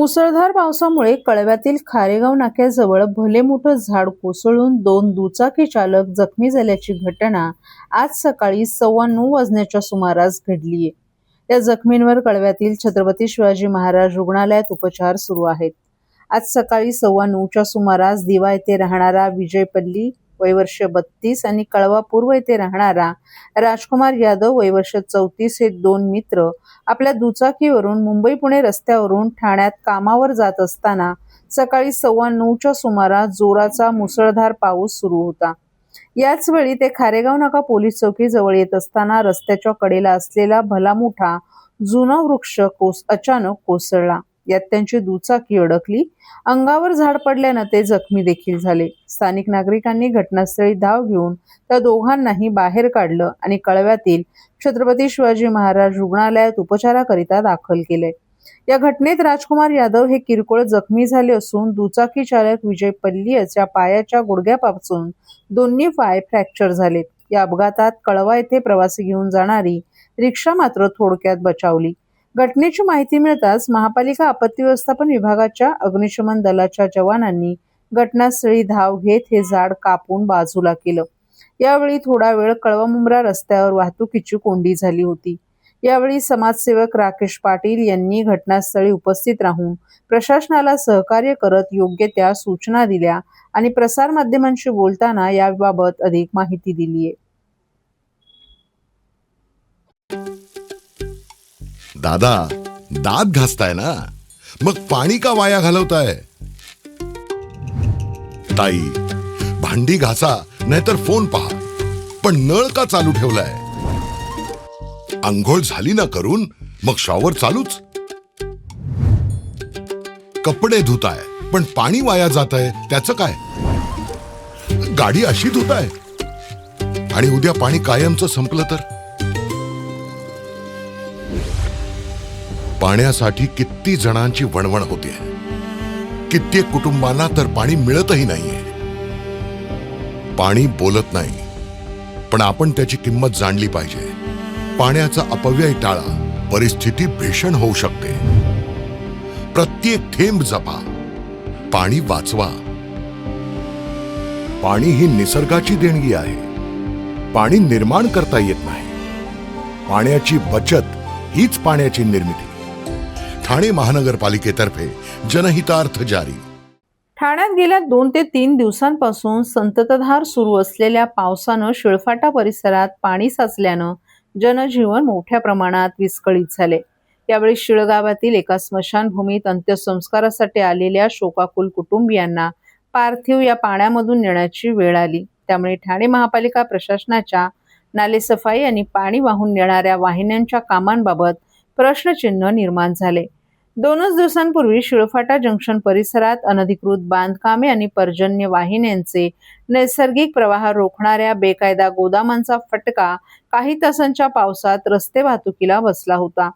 मुसळधार पावसामुळे कळव्यातील खारेगाव नाक्याजवळ भले मोठं झाड कोसळून 2 दुचाकी चालक जखमी झाल्याची घटना आज सकाळी 9:15 वाजण्याच्या सुमारास घडलीय। या जखमींवर कळव्यातील छत्रपती शिवाजी महाराज रुग्णालयात उपचार सुरू आहेत। आज सकाळी 9:15च्या सुमारास दिवा येथे राहणारा विजय पल्ली वय वर्ष 32 आणि कळवा पूर्व येथे राहणारा राजकुमार यादव वय वर्ष 34 हे 2 मित्र आपल्या दुचाकीवरून मुंबई पुणे रस्त्यावरून ठाण्यात कामावर जात असताना सकाळी 9:15च्या सुमारास जोराचा मुसळधार पाऊस सुरू होता। याच वेळी ते खारेगाव नाका पोलीस चौकी जवळ येत असताना रस्त्याच्या कडेला असलेला भला मोठा जुना वृक्ष अचानक कोसळला। यात त्यांची दुचाकी अडकली। अंगावर झाड पडल्याने ते जखमी देखील झाले। स्थानिक नागरिकांनी घटनास्थळी धाव घेऊन त्या दोघांनाही बाहेर काढलं आणि कळव्यातील छत्रपती शिवाजी महाराज रुग्णालयात उपचाराकरिता दाखल केले। या घटनेत राजकुमार यादव हे किरकोळ जखमी झाले असून दुचाकी चालक विजय पल्ली याच्या पायाच्या गुडघ्यापासून दोन्ही पाय फ्रॅक्चर झालेत। या अपघातात कळवा येथे प्रवासी घेऊन जाणारी रिक्षा मात्र थोडक्यात बचावली। घटनेची माहिती मिळताच महापालिका आपत्ती व्यवस्थापन विभागाच्या अग्निशमन दलाच्या जवानांनी घटनास्थळी धाव घेत हे झाड कापून बाजूला केलं। यावेळी थोडा वेळ कळवा मुंब्रा रस्त्यावर वाहतुकीची कोंडी झाली होती। यावेळी समाजसेवक राकेश पाटील यांनी घटनास्थळी उपस्थित राहून प्रशासनाला सहकार्य करत योग्य त्या सूचना दिल्या आणि प्रसार माध्यमांशी बोलताना याबाबत अधिक माहिती दिली आहे। दादा, दात घासताय ना, मग पाणी का वाया घालवताय? ताई, भांडी घासा नाहीतर फोन पहा, पण नळ का चालू ठेवलाय? अंघोळ झाली ना करून, मग शॉवर चालूच। कपडे धुताय पण पाणी वाया जातंय, त्याचं काय? गाडी अशी धुताय आणि उद्या पाणी कायमचं संपलं तर? पाण्यासाठी किती जणांची वणवण होते। कित्येक कुटुंबांना तर पाणी मिळतही नाहीये। पाणी बोलत नाही, पण आपण त्याची किंमत जाणली पाहिजे। पाण्याचा अपव्यय टाळा, परिस्थिती भीषण होऊ शकते। प्रत्येक थेंब जपा, पाणी वाचवा। पाणी ही निसर्गाची देणगी आहे। पाणी निर्माण करता येत नाही। पाण्याची बचत हीच पाण्याची निर्मिती। ठाणे महानगरपालिकेतर्फे जनहितार्थ जारी। ठाण्यात गेल्या 2 ते 3 दिवसांपासून संततधार सुरू असलेल्या पावसानं शिळफाटा परिसरात पाणी साचल्यानं जनजीवन मोठ्या प्रमाणात विस्कळीत झाले। यावेळी शिळ गावातील एका स्मशानभूमीत अंत्यसंस्कारासाठी आलेल्या शोकाकुल कुटुंबियांना पार्थिव या पाण्यामधून नेण्याची वेळ आली। त्यामुळे ठाणे महापालिका प्रशासनाच्या नालेसफाई आणि पाणी वाहून नेणाऱ्या वाहिन्यांच्या कामांबाबत प्रश्नचिन्ह निर्माण झाले। 2 दिवसांपूर्वी शिळफाटा जंक्शन परिसरात अनधिकृत बांधकामे आणि पर्जन्य वाहिन्यांचे नैसर्गिक प्रवाह रोखणाऱ्या बेकायदा गोदामांचा फटका काही तासांच्या पावसात रस्ते वाहतुकीला बसला होता।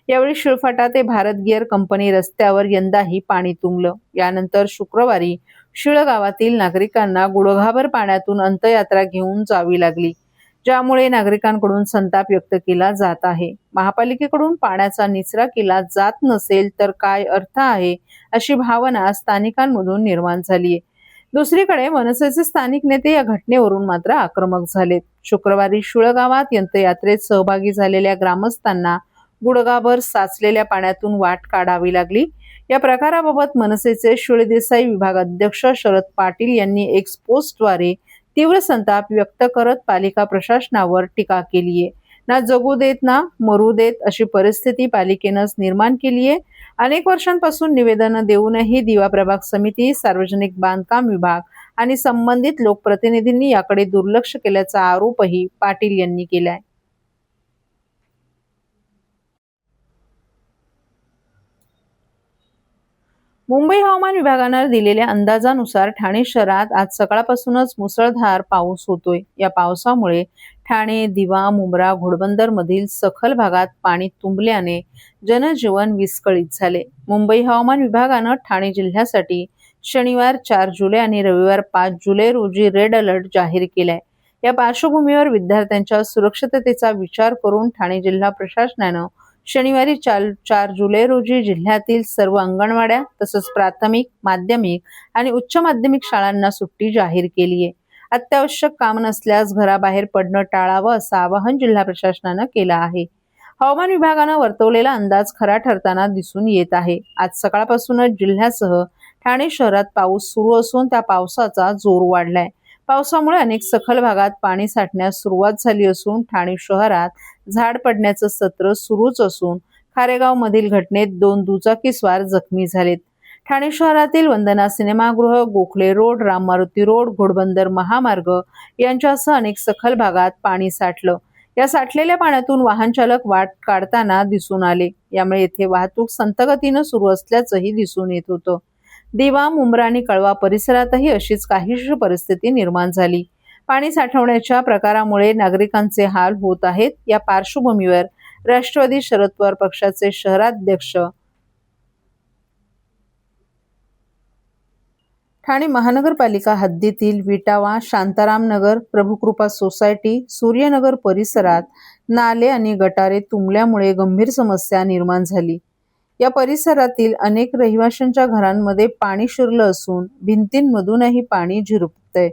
यावेळी शिळफाटा ते भारत गिअर कंपनी रस्त्यावर यंदाही पाणी तुंबलं। यानंतर शुक्रवारी शिळ गावातील नागरिकांना गुडघाभर पाण्यातून अंत्ययात्रा घेऊन जावी लागली, ज्यामुळे नागरिकांकडून संताप व्यक्त केला जात आहे। महापालिकेकडून पाण्याचा निचरा केला जात नसेल तर काय अर्थ आहे, अशी भावना स्थानिकांमधून निर्माण झालीय। दुसरीकडे मनसेचे स्थानिक नेते या घटनेवरून मात्र आक्रमक झालेत। शुक्रवारी शिळ गावात अंत्ययात्रेत सहभागी झालेल्या ग्रामस्थांना गुडघाभर साचलेल्या पाण्यातून वाट काढावी लागली। या प्रकाराबाबत मनसेचे शिळदेसाई विभाग अध्यक्ष शरद पाटील यांनी एक्स पोस्टद्वारे तीव्र संताप व्यक्त करत पालिका प्रशासनावर टीका केली आहे। ना जगू देत ना मरू देत अशी परिस्थिती पालिकेनंच निर्माण केली आहे। अनेक वर्षांपासून निवेदनं देऊनही दिवा प्रभाग समिती, सार्वजनिक बांधकाम विभाग आणि संबंधित लोकप्रतिनिधींनी याकडे दुर्लक्ष केल्याचा आरोपही पाटील यांनी केलाय। मुंबई हवामान विभागानं दिलेल्या अंदाजानुसार ठाणे शहरात आज सकाळपासूनच मुसळधार पाऊस होतोय। या पावसामुळे ठाणे, दिवा, मुंब्रा, घोडबंदर मधील सखल भागात पाणी तुंबल्याने जनजीवन विस्कळीत झाले। मुंबई हवामान विभागानं ठाणे जिल्ह्यासाठी शनिवार 4 जुलै आणि रविवार 5 जुलै रोजी रेड अलर्ट जाहीर केलाय। या पार्श्वभूमीवर विद्यार्थ्यांच्या सुरक्षिततेचा विचार करून ठाणे जिल्हा प्रशासनानं शनिवारी 4 जुलै रोजी जिल्ह्यातील सर्व अंगणवाड्या तसंच प्राथमिक, माध्यमिक आणि उच्च माध्यमिक शाळांना सुट्टी जाहीर केली आहे. अत्यावश्यक काम नसल्यास घराबाहेर पडणं टाळावं असं आवाहन जिल्हा प्रशासनानं केलं आहे. हवामान विभागानं वर्तवलेला अंदाज खरा ठरताना दिसून येत आहे. आज सकाळपासूनच जिल्ह्यासह ठाणे शहरात पाऊस सुरू असून त्या पावसाचा जोर वाढलाय. पावसामुळे अनेक सखल भागात पाणी साठण्यास सुरुवात झाली असून ठाणे शहरात झाड पडण्याचं सत्र सुरूच असून खारेगाव मधील घटनेत 2 दुचाकीस्वार जखमी झालेत. ठाणे शहरातील वंदना सिनेमागृह, गोखले रोड, राम मारुती रोड, घोडबंदर महामार्ग यांच्यासह अनेक सखल भागात पाणी साठलं. या साठलेल्या पाण्यातून वाहन चालक वाट काढताना दिसून आले. यामुळे येथे वाहतूक संथगतीनं सुरू असल्याचंही दिसून येत होतं. दिवा, मुंब्रा आणि कळवा परिसरातही अशीच काहीशी परिस्थिती निर्माण झाली. पाणी साठवण्याच्या प्रकारामुळे नागरिकांचे हाल होत आहेत. या पार्श्वभूमीवर राष्ट्रवादी शरद पवार पक्षाचे शहराध्यक्ष ठाणे महानगरपालिका हद्दीतील विटावा, शांताराम नगर, प्रभुकृपा सोसायटी, सूर्यनगर परिसरात नाले आणि गटारे तुंबल्यामुळे गंभीर समस्या निर्माण झाली. या परिसरातील अनेक रहिवाशांच्या घरांमध्ये पाणी शिरलं असून भिंतींमधूनही पाणी झिरपतंय.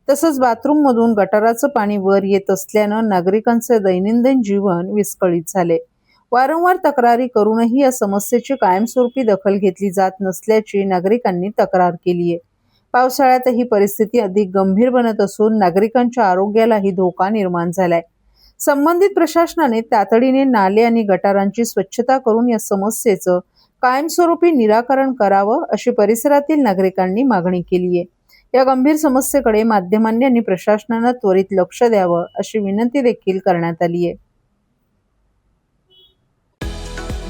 तसंच बाथरूममधून गटाराचं पाणी वर येत असल्यानं नागरिकांचे दैनंदिन जीवन विस्कळीत झाले. वारंवार तक्रारी करूनही या समस्येची कायमस्वरूपी दखल घेतली जात नसल्याची नागरिकांनी तक्रार केली आहे. पावसाळ्यात ही परिस्थिती अधिक गंभीर बनत असून नागरिकांच्या आरोग्यालाही धोका निर्माण झालाय. संबंधित प्रशासनाने तातडीने नाले आणि गटारांची स्वच्छता करून या समस्येचं कायमस्वरूपी निराकरण करावं अशी परिसरातील नागरिकांनी मागणी केली आहे. या गंभीर समस्येकडे माध्यमांनी आणि प्रशासनानं त्वरित लक्ष द्यावं अशी विनंती देखील करण्यात आली आहे.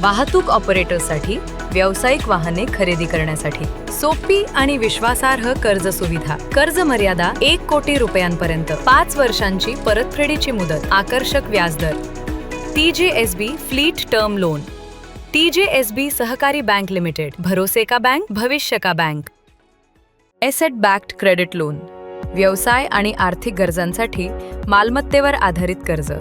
वाहतूक ऑपरेटरसाठी व्यावसायिक वाहने खरेदी करण्यासाठी सोपी आणि विश्वासार्ह कर्ज सुविधा. कर्ज मर्यादा 1 कोटी रुपयांपर्यंत, 5 वर्षांची परतफेडीची मुदत, आकर्षक व्याजदर. TJSB fleet term loan, TJSB सहकारी बँक लिमिटेड, भरोसे का बँक, भविष्य का bank. Asset backed credit loan, व्यवसाय आणि आर्थिक गरजांसाठी मालमत्तेवर आधारित कर्ज.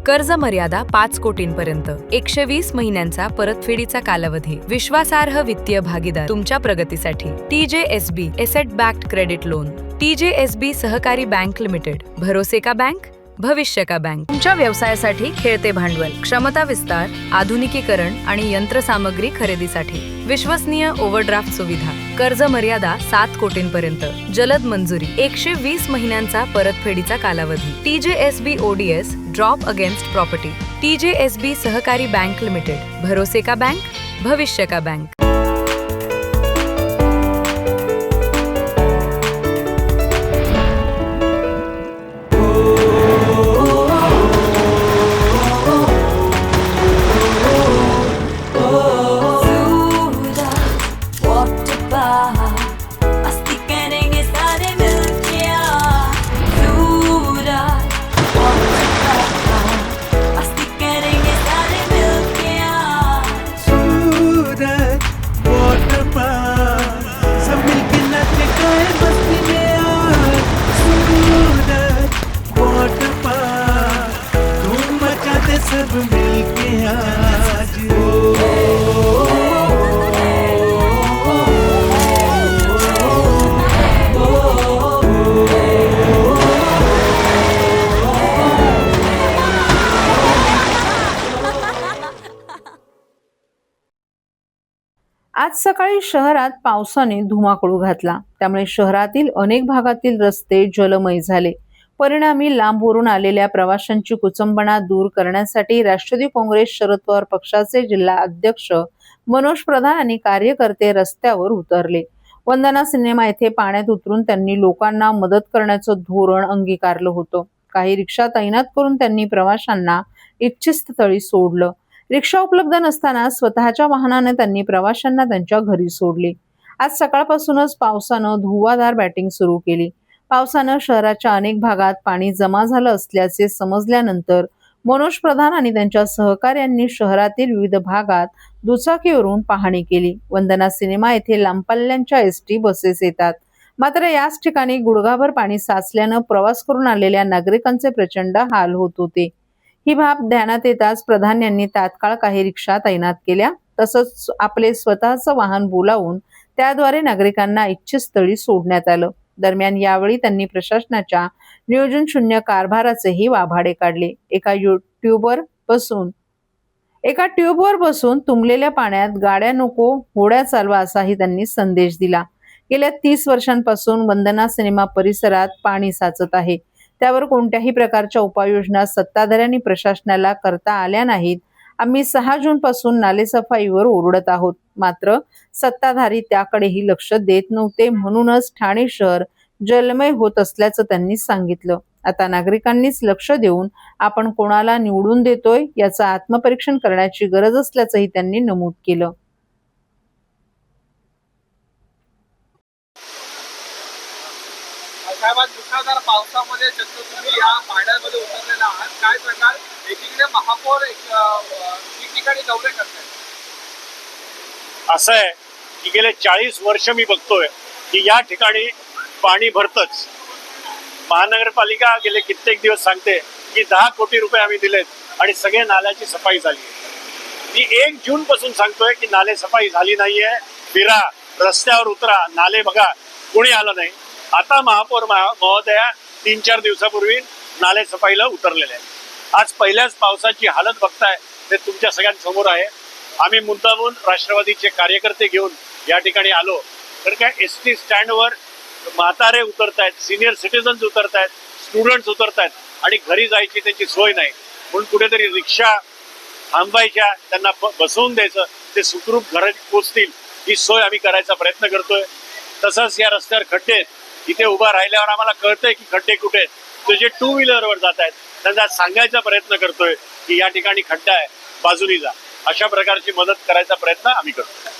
कर्ज मर्यादा 5 कोटींपर्यंत, 120 महिन्यांचा परतफेडीचा कालावधी. विश्वासार्ह वित्तीय भागीदार तुमच्या प्रगतीसाठी. TJSB asset backed credit loan, TJSB सहकारी बँक लिमिटेड, भरोसे का बँक, भविष्य का बँक. तुमच्या व्यवसायासाठी खेळते भांडवल, क्षमता विस्तार, आधुनिकीकरण आणि यंत्रसामग्री खरेदीसाठी विश्वसनीय ओव्हरड्राफ्ट सुविधा. कर्ज मर्यादा 7 कोटींपर्यंत, जलद मंजुरी, 120 महिन्यांचा परतफेडीचा कालावधी. TJSB ODS drop against property, TJSB सहकारी बँक लिमिटेड, भरोसे का बँक, भविष्य का बँक. सब मिलके आज आज सकाळी शहरात पावसाने धुमाकूळ घातला. त्यामुळे शहरातील अनेक भागातील रस्ते जलमय झाले. परिणामी लांबवरून आलेल्या प्रवाशांची कुचंबणा दूर करण्यासाठी राष्ट्रवादी काँग्रेस शरद पवार पक्षाचे जिल्हा अध्यक्ष मनोज प्रधान आणि कार्यकर्ते रस्त्यावर उतरले. वंदना सिनेमा येथे पाण्यात उतरून त्यांनी लोकांना मदत करण्याचं धोरण अंगीकारलं होतं. काही रिक्षा तैनात करून त्यांनी प्रवाशांना इच्छितस्थळी सोडलं. रिक्षा उपलब्ध नसताना स्वतःच्या वाहनाने त्यांनी प्रवाशांना त्यांच्या घरी सोडले. आज सकाळपासूनच पावसानं धुवाधार बॅटिंग सुरू केली. पावसानं शहराच्या अनेक भागात पाणी जमा झालं असल्याचे समजल्यानंतर मनोज प्रधान आणि त्यांच्या सहकाऱ्यांनी शहरातील विविध भागात दुचाकीवरून पाहणी केली. वंदना सिनेमा येथे लांब पल्ल्यांच्या एसटी बसेस येतात, मात्र याच ठिकाणी गुडघाभर पाणी साचल्यानं प्रवास करून आलेल्या नागरिकांचे प्रचंड हाल होत होते. ही बाब ध्यानात येताच प्रधान यांनी तात्काळ काही रिक्षा तैनात केल्या, तसंच आपले स्वतःचं वाहन बोलावून त्याद्वारे नागरिकांना इच्छितस्थळी सोडण्यात आलं. दरम्यान यावेळी त्यांनी प्रशासनाच्या नियोजन शून्य कारभाराचेही वाभाडे काढले. एका ट्यूबवर बसून तुंबलेल्या पाण्यात गाड्या नको होड्या चालवा असाही त्यांनी संदेश दिला. गेल्या 30 वर्षांपासून वंदना सिनेमा परिसरात पाणी साचत आहे. त्यावर कोणत्याही प्रकारच्या उपाययोजना सत्ताधाऱ्यांनी प्रशासनाला करता आल्या नाहीत. आम्ही 6 जून पासून नालेसफाईवर ओरडत आहोत, मात्र सत्ताधारी त्याकडेही लक्ष देत नव्हते. म्हणूनच ठाणे शहर जलमय होत असल्याचं त्यांनी सांगितलं. आता नागरिकांनीच लक्ष देऊन आपण कोणाला निवडून देतोय याचं आत्मपरीक्षण करण्याची गरज असल्याचंही त्यांनी नमूद केलं. साहेब, आज मुसळधार पावसामध्ये तुम्ही या पाण्यामध्ये उतरलेला आहात. काय प्रकार? एकीकडे महापौर ठिकठिकाणी दौरे करतात. असं आहे की गेले 40 वर्ष मी बघतोय की या ठिकाणी पाणी भरतच. महानगरपालिका गेले कित्येक दिवस सांगते की 10 कोटी रुपये आम्ही दिलेत आणि सगळे नाल्याची सफाई झाली. मी 1 जून पासून सांगतोय की नाले सफाई झाली नाहीये, फिरा, रस्त्यावर उतरा, नाले बघा, कोणी आलं नाही. आता महापौर महोदया 3-4 दिवसापूर्वी नाले सफाईला उतरलेले आहे. आज पहिल्याच पावसाची हालत बघताय ते तुमच्या सगळ्यांसमोर आहे. आम्ही मुद्दामून राष्ट्रवादीचे कार्यकर्ते घेऊन या ठिकाणी आलो, तर काय एसटी स्टँडवर म्हातारे उतरतायत, सिनियर सिटीजन्स उतरतायत, स्टुडंट्स उतरतायत आणि घरी जायची त्यांची सोय नाही. म्हणून कुठेतरी रिक्षा थांबायच्या, त्यांना बसवून द्यायचं, ते सुखरूप घरी पोचतील ही सोय आम्ही करायचा प्रयत्न करतोय. तसंच या रस्त्यावर खड्डे आहेत, इथे उभा राहिल्यावर आम्हाला कळतंय की खड्डे कुठे आहेत. ते जे 2 व्हीलरवर जात आहेत त्यांना सांगायचा प्रयत्न करतोय की या ठिकाणी खड्डा आहे, बाजूनी जा. अशा प्रकारची मदत करायचा प्रयत्न आम्ही करतो.